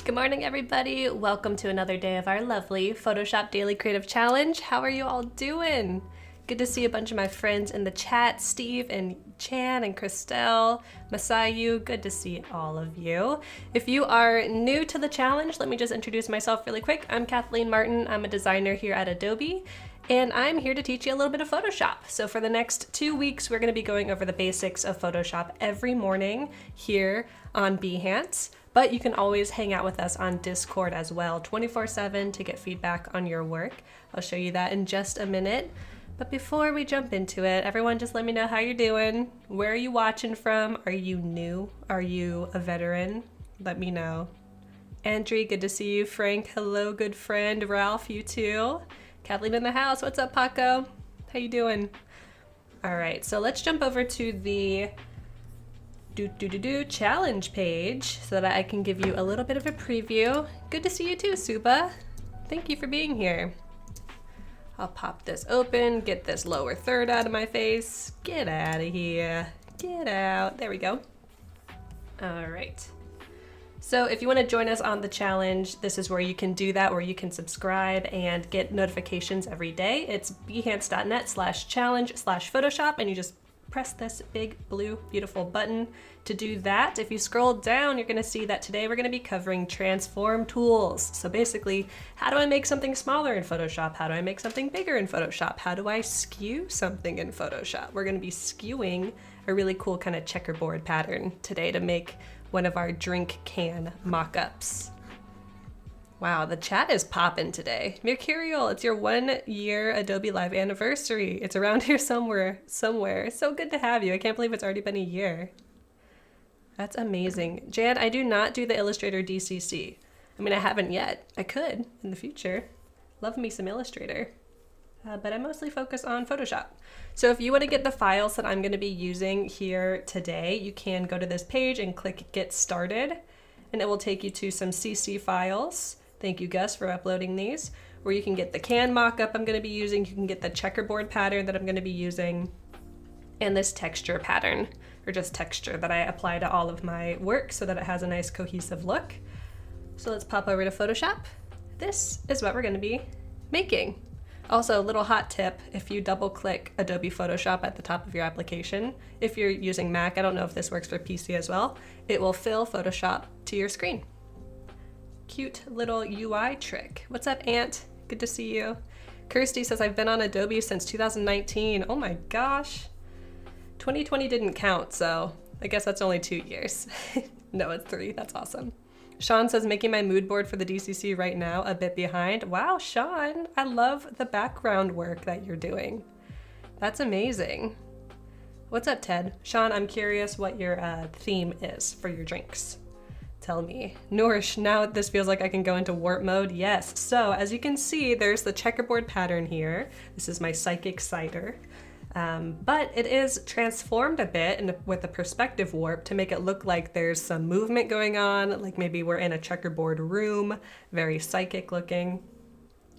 Good morning, everybody. Welcome to another day of our lovely Photoshop Daily Creative Challenge. How are you all doing? Good to see a bunch of my friends in the chat. Steve and Chan and Christelle, Masayu, good to see all of you. If you are new to the challenge, let me just introduce myself really quick. I'm Kathleen Martin. I'm a designer here at Adobe, and I'm here to teach you a little bit of Photoshop. So for the next 2 weeks, we're gonna be going over the basics of Photoshop every morning here on Behance. But you can always hang out with us on Discord as well, 24/7 to get feedback on your work. I'll show you that in just a minute. But before we jump into it, everyone just let me know how you're doing. Where are you watching from? Are you new? Are you a veteran? Let me know. Andrew, good to see you. Frank, hello, good friend. Ralph, you too. Kathleen in the house. What's up, Paco? How you doing? All right, so let's jump over to the challenge page so that I can give you a little bit of a preview. Good to see you too, Suba. Thank you for being here. I'll pop this open, get this lower third out of my face. Get out of here. Get out. There we go. All right. So if you want to join us on the challenge, this is where you can do that, where you can subscribe and get notifications every day. It's behance.net/challenge/Photoshop, and you just press this big blue beautiful button to do that. If you scroll down, you're going to see that today we're going to be covering transform tools. So basically, how do I make something smaller in Photoshop? How do I make something bigger in Photoshop? How do I skew something in Photoshop? We're going to be skewing a really cool kind of checkerboard pattern today to make one of our drink can mock-ups. Wow, the chat is popping today. Mercurial, it's your 1 year Adobe Live anniversary. It's around here somewhere. So good to have you. I can't believe it's already been a year. That's amazing. Jan, I do not do the Illustrator DCC. I mean, I haven't yet. I could in the future. Love me some Illustrator. But I mostly focus on Photoshop. So if you want to get the files that I'm going to be using here today, you can go to this page and click Get Started, and it will take you to some CC files. Thank you, Gus, for uploading these, where you can get the can mock-up I'm going to be using, you can get the checkerboard pattern that I'm going to be using, and this texture pattern, or just texture that I apply to all of my work so that it has a nice cohesive look. So let's pop over to Photoshop. This is what we're going to be making. Also, a little hot tip, if you double-click Adobe Photoshop at the top of your application, if you're using Mac, I don't know if this works for PC as well, it will fill Photoshop to your screen. Cute little UI trick. What's up, Ant? Good to see you. Kirsty says, I've been on Adobe since 2019. Oh my gosh. 2020 didn't count, so I guess that's only 2 years. No, it's 3. That's awesome. Sean says, making my mood board for the DCC right now, a bit behind. Wow, Sean, I love the background work that you're doing. That's amazing. What's up, Ted? Sean, I'm curious what your theme is for your drinks. Tell me. Nourish, now this feels like I can go into warp mode. Yes, so as you can see, there's the checkerboard pattern here. This is my psychic cider. But it is transformed a bit with the perspective warp to make it look like there's some movement going on, like maybe we're in a checkerboard room, very psychic looking.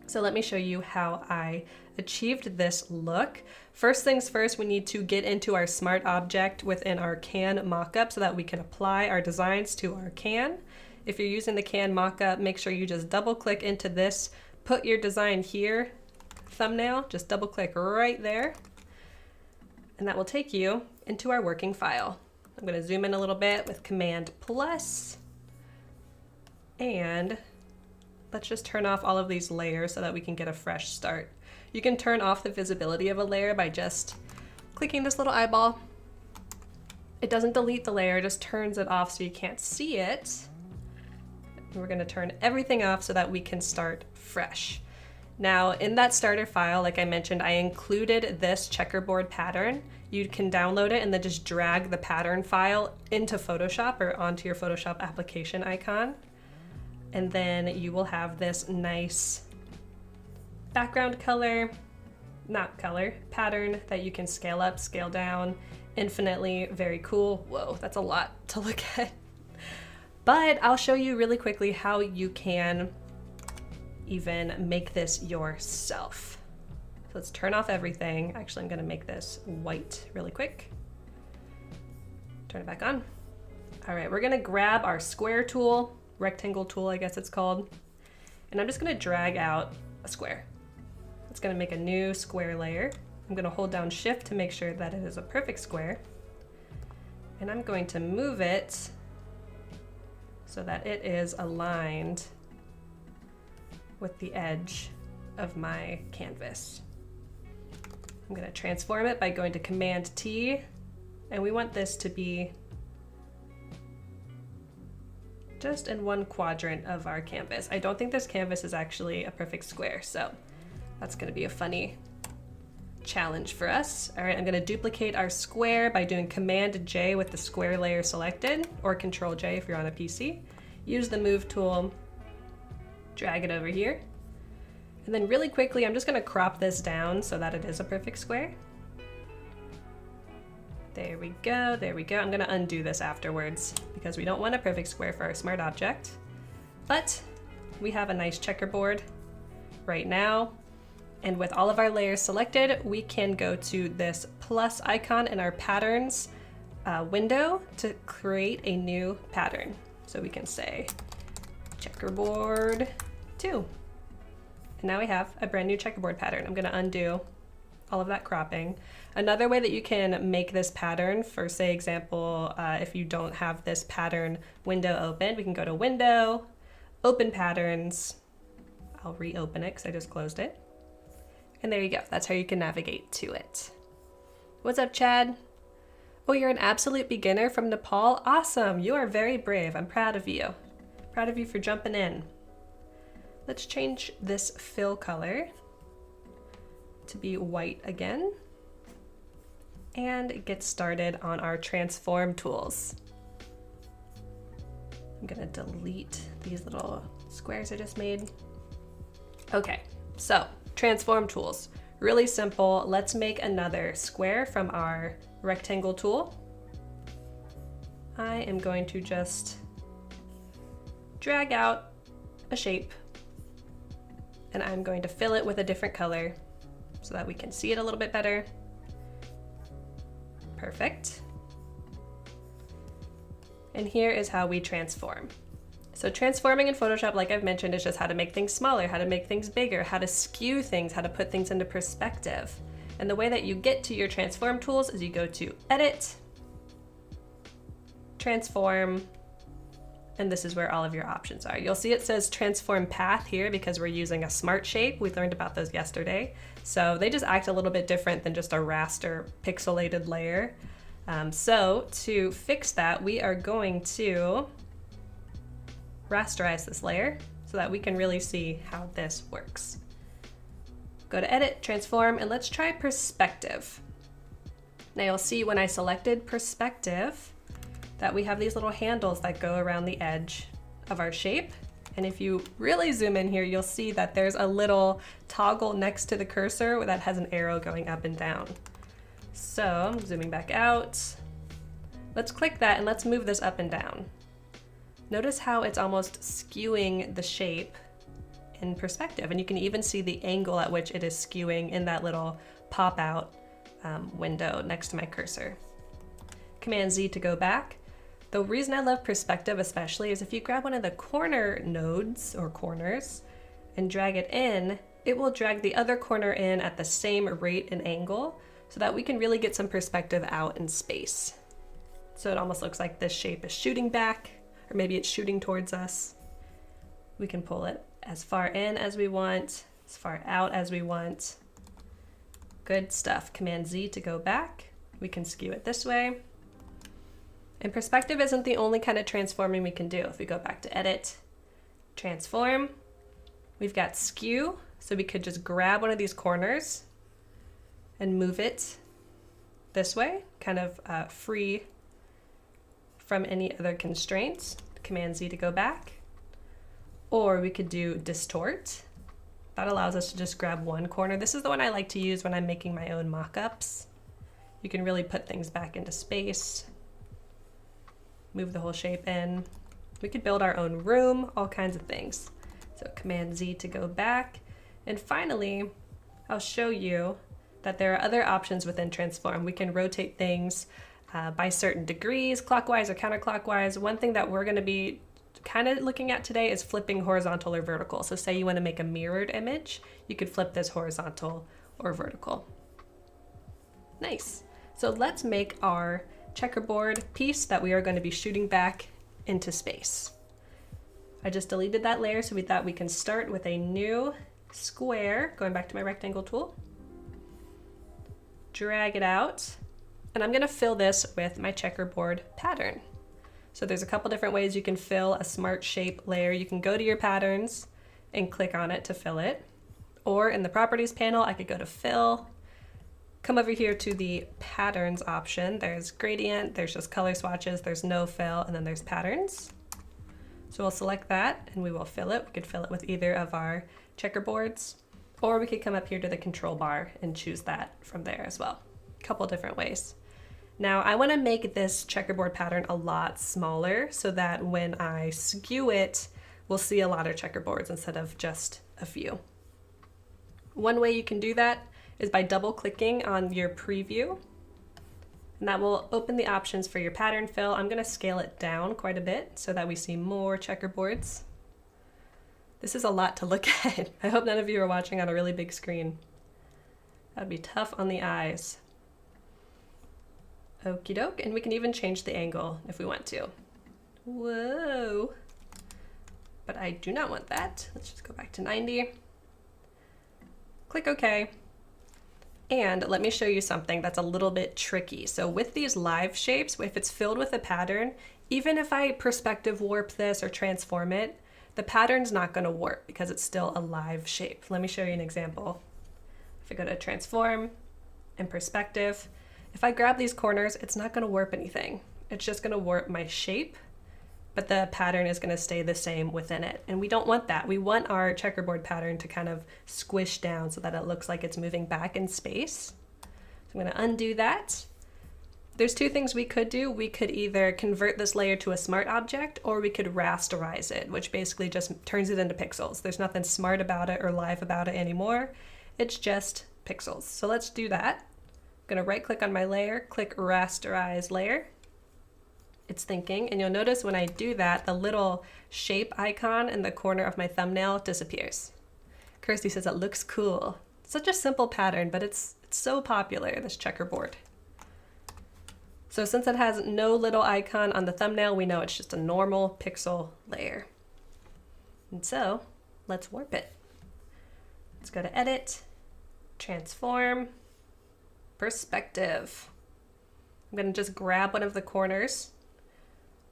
So let me show you how I achieved this look. First things first, we need to get into our smart object within our can mockup so that we can apply our designs to our can. If you're using the can mockup, make sure you just double click into this, put your design here, thumbnail, just double click right there, and that will take you into our working file. I'm going to zoom in a little bit with Command plus, and let's just turn off all of these layers so that we can get a fresh start. You can turn off the visibility of a layer by just clicking this little eyeball. It doesn't delete the layer, it just turns it off so you can't see it. And we're going to turn everything off so that we can start fresh. Now, in that starter file, like I mentioned, I included this checkerboard pattern. You can download it and then just drag the pattern file into Photoshop or onto your Photoshop application icon. And then you will have this nice background pattern that you can scale up, scale down infinitely. Very cool. Whoa, that's a lot to look at. But I'll show you really quickly how you can even make this yourself. So let's turn off everything. Actually, I'm gonna make this white really quick. Turn it back on. All right, we're gonna grab our square tool rectangle tool, I guess it's called. And I'm just gonna drag out a square. It's gonna make a new square layer. I'm gonna hold down Shift to make sure that it is a perfect square. And I'm going to move it so that it is aligned with the edge of my canvas. I'm gonna transform it by going to Command T, and we want this to be just in one quadrant of our canvas. I don't think this canvas is actually a perfect square, so that's gonna be a funny challenge for us. All right, I'm gonna duplicate our square by doing Command J with the square layer selected, or Control J if you're on a PC. Use the Move tool, drag it over here. And then really quickly, I'm just gonna crop this down so that it is a perfect square. There we go, there we go. I'm gonna undo this afterwards because we don't want a perfect square for our smart object. But we have a nice checkerboard right now. And with all of our layers selected, we can go to this plus icon in our patterns window to create a new pattern. So we can say checkerboard 2. And now we have a brand new checkerboard pattern. I'm gonna undo all of that cropping. Another way that you can make this pattern, for say example, if you don't have this pattern window open, we can go to Window, Open Patterns. I'll reopen it because I just closed it. And there you go, that's how you can navigate to it. What's up, Chad? Oh, you're an absolute beginner from Nepal? Awesome, you are very brave. I'm proud of you. Proud of you for jumping in. Let's change this fill color to be white again and get started on our transform tools. I'm gonna delete these little squares I just made. Okay, so transform tools, really simple. Let's make another square from our rectangle tool. I am going to just drag out a shape and I'm going to fill it with a different color so that we can see it a little bit better. Perfect. And here is how we transform. So transforming in Photoshop, like I've mentioned, is just how to make things smaller, how to make things bigger, how to skew things, how to put things into perspective. And the way that you get to your transform tools is you go to Edit, Transform, and this is where all of your options are. You'll see it says transform path here because we're using a smart shape. We learned about those yesterday. So they just act a little bit different than just a raster pixelated layer. So to fix that, we are going to rasterize this layer so that we can really see how this works. Go to Edit, Transform, and let's try Perspective. Now you'll see when I selected Perspective that we have these little handles that go around the edge of our shape. And if you really zoom in here, you'll see that there's a little toggle next to the cursor that has an arrow going up and down. So I'm zooming back out. Let's click that and let's move this up and down. Notice how it's almost skewing the shape in perspective, and you can even see the angle at which it is skewing in that little pop-out window next to my cursor. Command Z to go back. The reason I love perspective especially is if you grab one of the corner nodes or corners and drag it in, it will drag the other corner in at the same rate and angle so that we can really get some perspective out in space. So it almost looks like this shape is shooting back, or maybe it's shooting towards us. We can pull it as far in as we want, as far out as we want. Good stuff. Command Z to go back. We can skew it this way. And perspective isn't the only kind of transforming we can do. If we go back to Edit, Transform, we've got Skew, so we could just grab one of these corners and move it this way, kind of free from any other constraints. Command Z to go back. Or we could do Distort. That allows us to just grab one corner. This is the one I like to use when I'm making my own mock-ups. You can really put things back into space. Move the whole shape in. We could build our own room, all kinds of things. So Command Z to go back. And finally, I'll show you that there are other options within Transform. We can rotate things by certain degrees, clockwise or counterclockwise. One thing that we're gonna be kind of looking at today is flipping horizontal or vertical. So say you want to make a mirrored image, you could flip this horizontal or vertical. Nice. So let's make our checkerboard piece that we are going to be shooting back into space. I just deleted that layer, so we thought we can start with a new square, going back to my rectangle tool, drag it out, and I'm going to fill this with my checkerboard pattern. So there's a couple different ways you can fill a smart shape layer. You can go to your patterns and click on it to fill it, or in the properties panel, I could go to fill, come over here to the patterns option. There's gradient, there's just color swatches, there's no fill, and then there's patterns. So we'll select that and we will fill it. We could fill it with either of our checkerboards, or we could come up here to the control bar and choose that from there as well. A couple different ways. Now I want to make this checkerboard pattern a lot smaller so that when I skew it, we'll see a lot of checkerboards instead of just a few. One way you can do that is by double clicking on your preview, and that will open the options for your pattern fill. I'm going to scale it down quite a bit so that we see more checkerboards. This is a lot to look at. I hope none of you are watching on a really big screen. That'd be tough on the eyes. Okie doke, and we can even change the angle if we want to. Whoa. But I do not want that. Let's just go back to 90. Click OK. And let me show you something that's a little bit tricky. So with these live shapes, if it's filled with a pattern, even if I perspective warp this or transform it, the pattern's not going to warp because it's still a live shape. Let me show you an example. If I go to transform and perspective, if I grab these corners, it's not going to warp anything. It's just going to warp my shape, but the pattern is going to stay the same within it. And we don't want that. We want our checkerboard pattern to kind of squish down so that it looks like it's moving back in space. So I'm going to undo that. There's two things we could do. We could either convert this layer to a smart object, or we could rasterize it, which basically just turns it into pixels. There's nothing smart about it or live about it anymore. It's just pixels. So let's do that. I'm going to right click on my layer, click rasterize layer. It's thinking, and you'll notice when I do that, the little shape icon in the corner of my thumbnail disappears. Kirsty says it looks cool. Such a simple pattern, but it's so popular, this checkerboard. So since it has no little icon on the thumbnail, we know it's just a normal pixel layer. And so let's warp it. Let's go to edit, transform, perspective. I'm going to just grab one of the corners,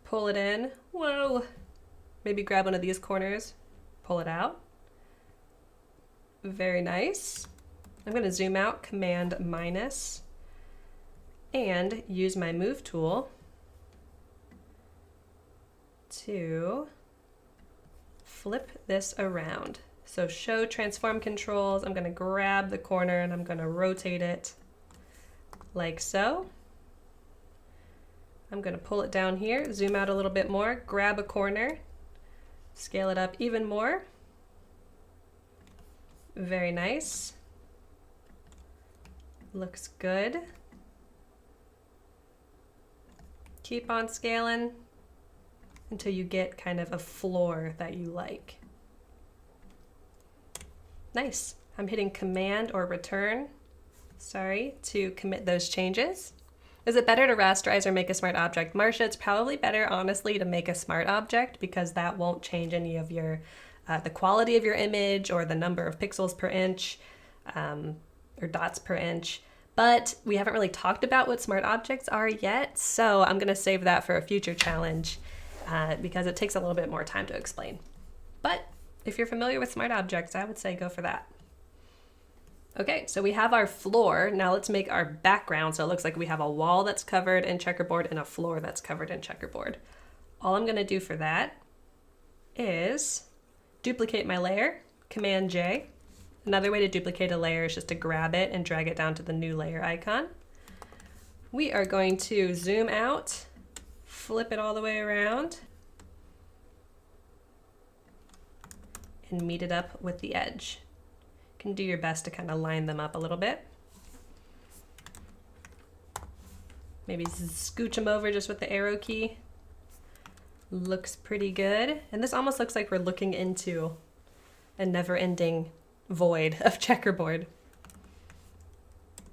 pull it in. Whoa. Maybe grab one of these corners, pull it out. Very nice. I'm going to zoom out, Command minus, and use my move tool to flip this around. So show transform controls. I'm going to grab the corner and I'm going to rotate it like so. I'm going to pull it down here, zoom out a little bit more, grab a corner, scale it up even more. Very nice. Looks good. Keep on scaling until you get kind of a floor that you like. Nice. I'm hitting Command or Return, to commit those changes. Is it better to rasterize or make a smart object? Marcia, it's probably better, honestly, to make a smart object because that won't change any of your, the quality of your image or the number of pixels per inch or dots per inch. But we haven't really talked about what smart objects are yet, so I'm going to save that for a future challenge because it takes a little bit more time to explain. But if you're familiar with smart objects, I would say go for that. Okay, so we have our floor. Now let's make our background so it looks like we have a wall that's covered in checkerboard and a floor that's covered in checkerboard. All I'm going to do for that is duplicate my layer, Command J. Another way to duplicate a layer is just to grab it and drag it down to the new layer icon. We are going to zoom out, flip it all the way around, and meet it up with the edge. You can do your best to kind of line them up a little bit. Maybe scooch them over just with the arrow key. Looks pretty good. And this almost looks like we're looking into a never-ending void of checkerboard.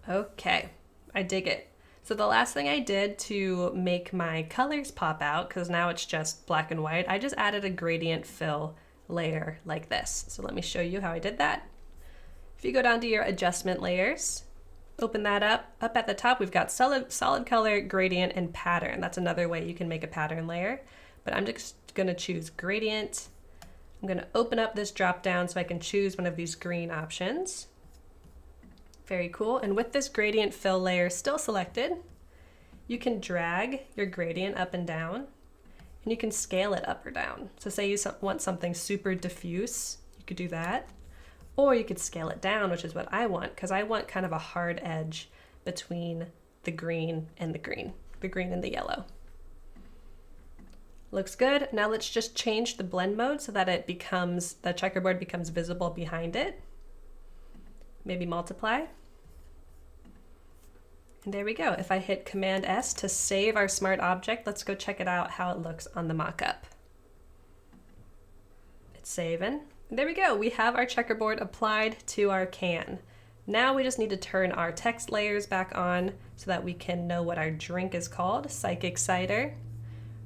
Okay, I dig it. So the last thing I did to make my colors pop out, because now it's just black and white, I just added a gradient fill layer like this. So let me show you how I did that. If you go down to your adjustment layers, open that up. Up at the top, we've got solid color, gradient, and pattern. That's another way you can make a pattern layer. But I'm just gonna choose gradient. I'm gonna open up this drop down so I can choose one of these green options. Very cool. And with this gradient fill layer still selected, you can drag your gradient up and down, and you can scale it up or down. So say you want something super diffuse, you could do that. Or you could scale it down, which is what I want, because I want kind of a hard edge between the green and the green and the yellow. Looks good. Now let's just change the blend mode so that the checkerboard becomes visible behind it. Maybe multiply. And there we go. If I hit Command S to save our smart object, let's go check it out how it looks on the mockup. It's saving. And there we go. We have our checkerboard applied to our can. Now we just need to turn our text layers back on so that we can know what our drink is called, Psychic Cider.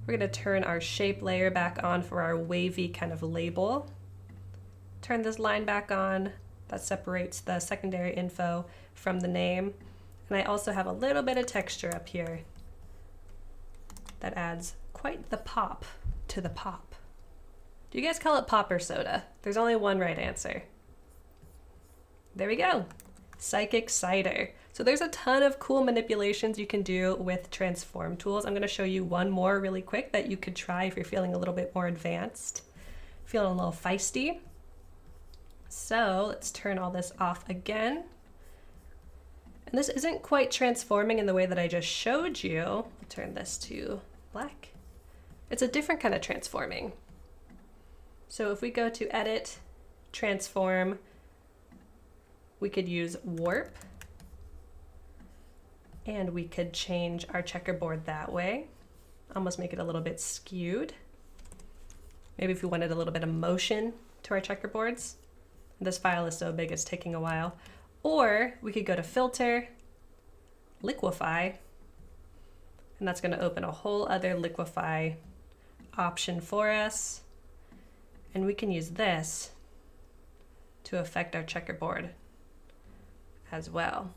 We're going to turn our shape layer back on for our wavy kind of label. Turn this line back on. That separates the secondary info from the name. And I also have a little bit of texture up here that adds quite the pop to the pop. Do you guys call it pop or soda? There's only one right answer. There we go. Psychic Cider. So there's a ton of cool manipulations you can do with transform tools. I'm going to show you one more really quick that you could try if you're feeling a little bit more advanced, feeling a little feisty. So let's turn all this off again. And this isn't quite transforming in the way that I just showed you. I'll turn this to black. It's a different kind of transforming. So if we go to Edit, Transform, we could use Warp, and we could change our checkerboard that way. Almost make it a little bit skewed. Maybe if we wanted a little bit of motion to our checkerboards. This file is so big it's taking a while. Or we could go to Filter, Liquify, and that's going to open a whole other liquify option for us. And we can use this to affect our checkerboard as well.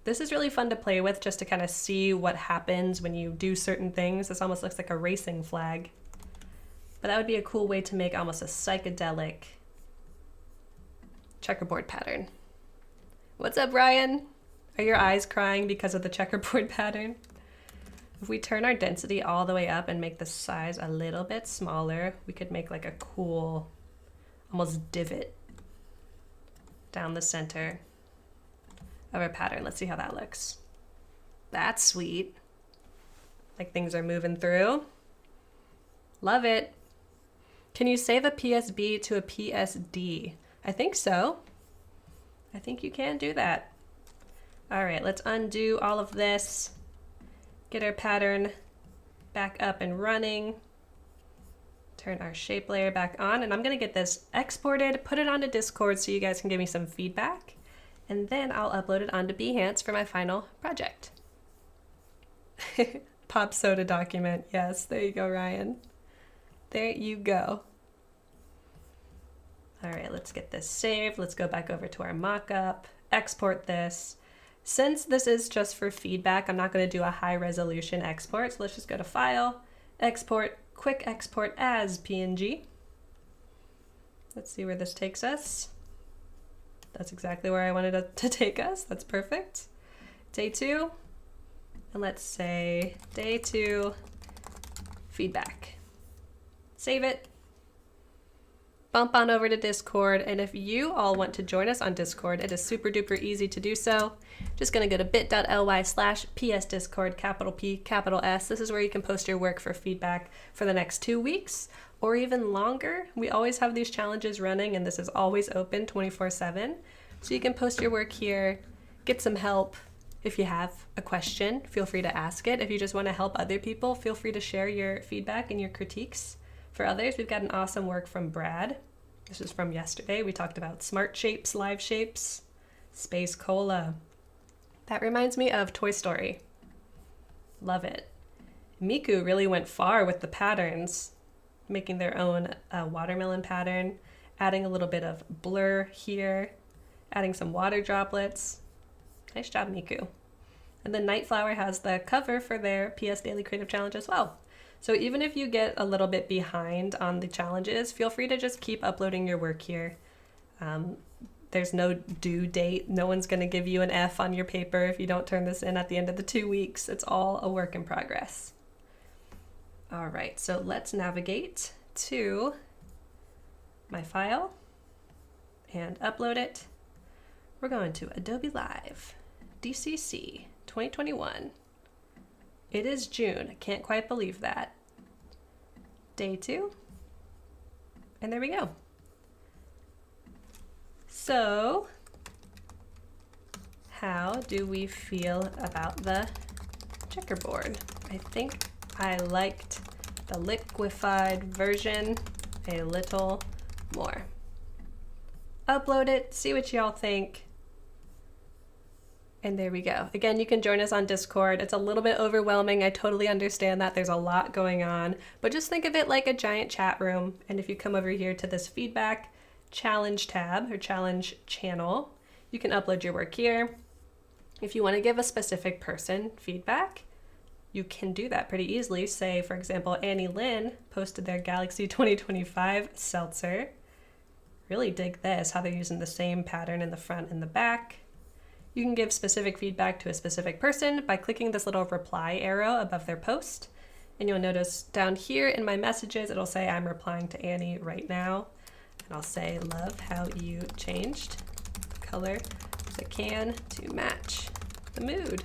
This is really fun to play with just to kind of see what happens when you do certain things. This almost looks like a racing flag. But that would be a cool way to make almost a psychedelic checkerboard pattern. What's up, Ryan? Are your eyes crying because of the checkerboard pattern? If we turn our density all the way up and make the size a little bit smaller, we could make like a cool, almost divot down the center of our pattern. Let's see how that looks. That's sweet. Like things are moving through. Love it. Can you save a PSB to a PSD? I think so. I think you can do that. All right, let's undo all of this. Get our pattern back up and running. Turn our shape layer back on, and I'm gonna get this exported, put it onto Discord so you guys can give me some feedback, and then I'll upload it onto Behance for my final project. Pop soda document, yes, there you go, Ryan. There you go. All right, let's get this saved. Let's go back over to our mockup, export this. Since this is just for feedback, I'm not going to do a high resolution export. So let's just go to File, Export, Quick Export as PNG. Let's see where this takes us. That's exactly where I wanted it to take us. That's perfect. Day 2, and let's say Day 2 feedback. Save it. Bump on over to Discord, and if you all want to join us on Discord, it is super duper easy to do so. Just gonna go to bit.ly/psdiscord, capital P, capital S. This is where you can post your work for feedback for the next 2 weeks or even longer. We always have these challenges running, and this is always open 24/7. So you can post your work here, get some help, If you have a question, feel free to ask it. If you just want to help other people, feel free to share your feedback and your critiques. For others, we've got an awesome work from Brad. This is from yesterday. We talked about smart shapes, live shapes, space cola. That reminds me of Toy Story. Love it. Miku really went far with the patterns, making their own watermelon pattern, adding a little bit of blur here, adding some water droplets. Nice job, Miku. And then Nightflower has the cover for their PS Daily Creative Challenge as well. So even if you get a little bit behind on the challenges, feel free to just keep uploading your work here. There's no due date. No one's going to give you an F on your paper if you don't turn this in at the end of the 2 weeks. It's all a work in progress. All right, so let's navigate to my file and upload it. We're going to Adobe Live, DCC 2021. It is June. I can't quite believe that. Day 2. And there we go. So, how do we feel about the checkerboard? I think I liked the liquefied version a little more. Upload it, see what y'all think. And there we go. Again, you can join us on Discord. It's a little bit overwhelming. I totally understand that. There's a lot going on, but just think of it like a giant chat room. And if you come over here to this feedback challenge tab or challenge channel, you can upload your work here. If you want to give a specific person feedback, you can do that pretty easily. Say, for example, Annie Lynn posted their Galaxy 2025 seltzer. Really dig this, how they're using the same pattern in the front and the back. You can give specific feedback to a specific person by clicking this little reply arrow above their post. And you'll notice down here in my messages, it'll say I'm replying to Annie right now. And I'll say, love how you changed the color of the can to match the mood.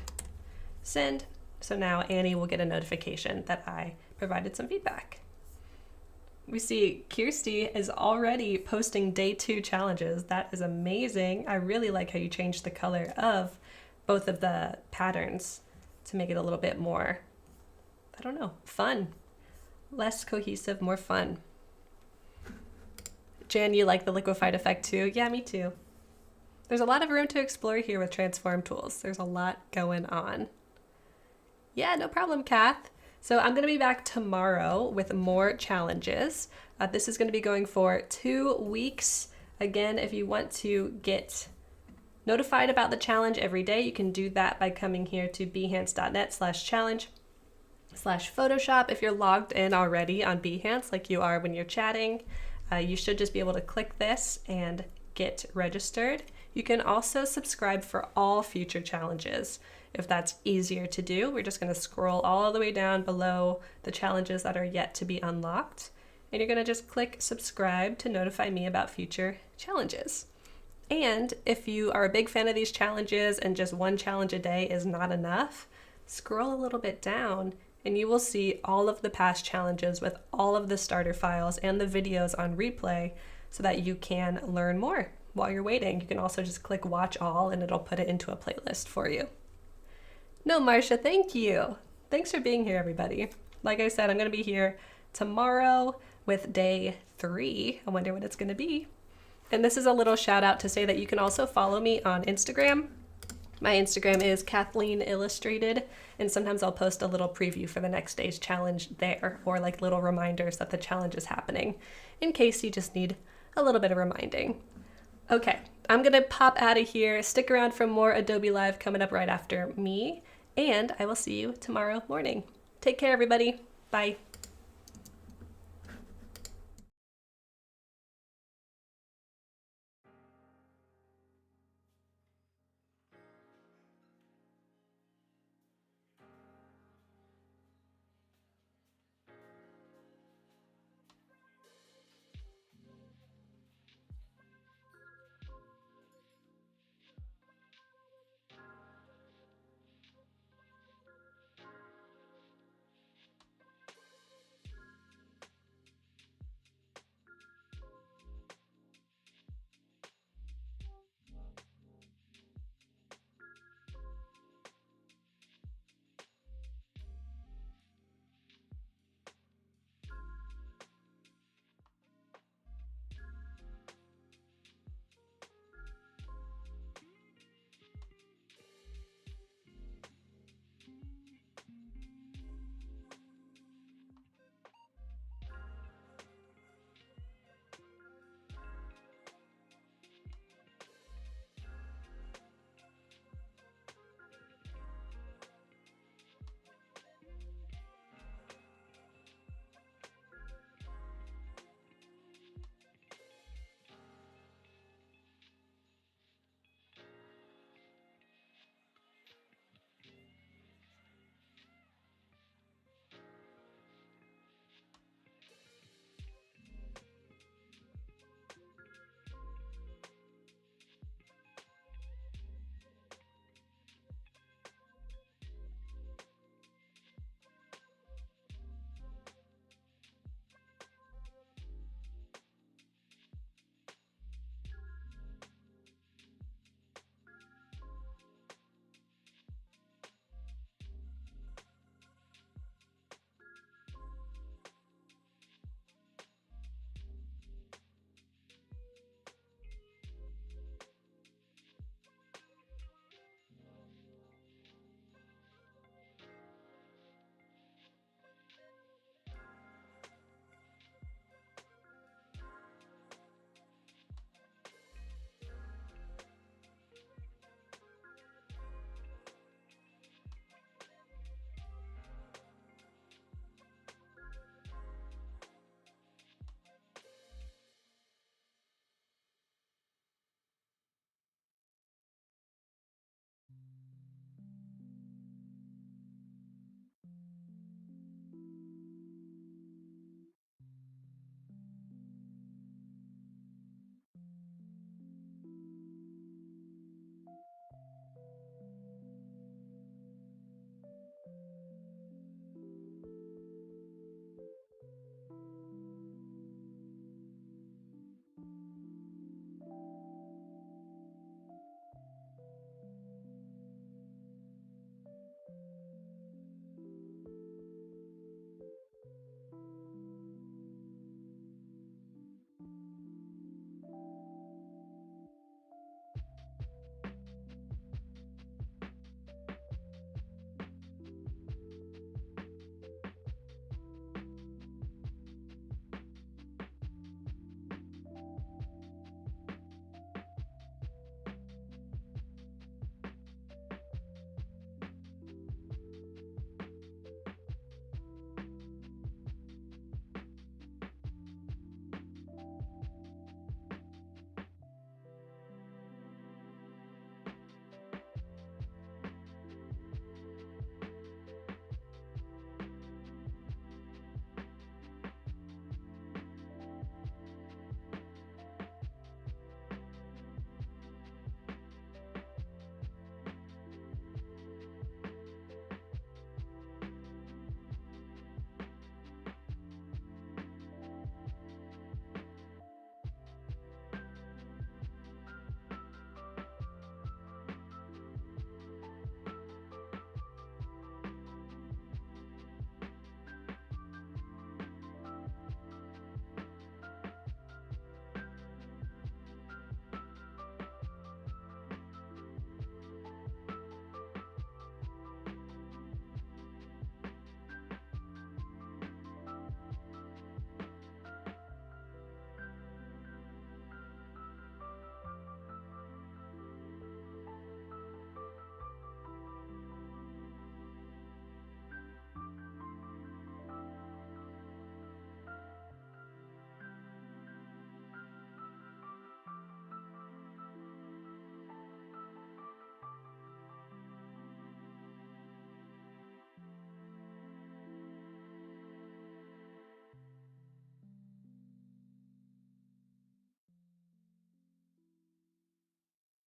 Send. So now Annie will get a notification that I provided some feedback. We see Kirsty is already posting day 2 challenges. That is amazing. I really like how you changed the color of both of the patterns to make it a little bit more, I don't know, fun. Less cohesive, more fun. Jan, you like the liquefied effect too? Yeah, me too. There's a lot of room to explore here with transform tools. There's a lot going on. Yeah, no problem, Kath. So I'm going to be back tomorrow with more challenges. This is going to be going for 2 weeks. Again, if you want to get notified about the challenge every day, you can do that by coming here to behance.net/challenge/Photoshop. If you're logged in already on Behance, like you are when you're chatting, you should just be able to click this and get registered. You can also subscribe for all future challenges. If that's easier to do, we're just going to scroll all the way down below the challenges that are yet to be unlocked. And you're going to just click subscribe to notify me about future challenges. And if you are a big fan of these challenges and just 1 challenge a day is not enough, scroll a little bit down and you will see all of the past challenges with all of the starter files and the videos on replay so that you can learn more while you're waiting. You can also just click watch all and it'll put it into a playlist for you. No, Marcia, thank you. Thanks for being here, everybody. Like I said, I'm going to be here tomorrow with day 3. I wonder what it's going to be. And this is a little shout out to say that you can also follow me on Instagram. My Instagram is Kathleen Illustrated, and sometimes I'll post a little preview for the next day's challenge there, or like little reminders that the challenge is happening, in case you just need a little bit of reminding. Okay, I'm going to pop out of here. Stick around for more Adobe Live coming up right after me. And I will see you tomorrow morning. Take care, everybody. Bye.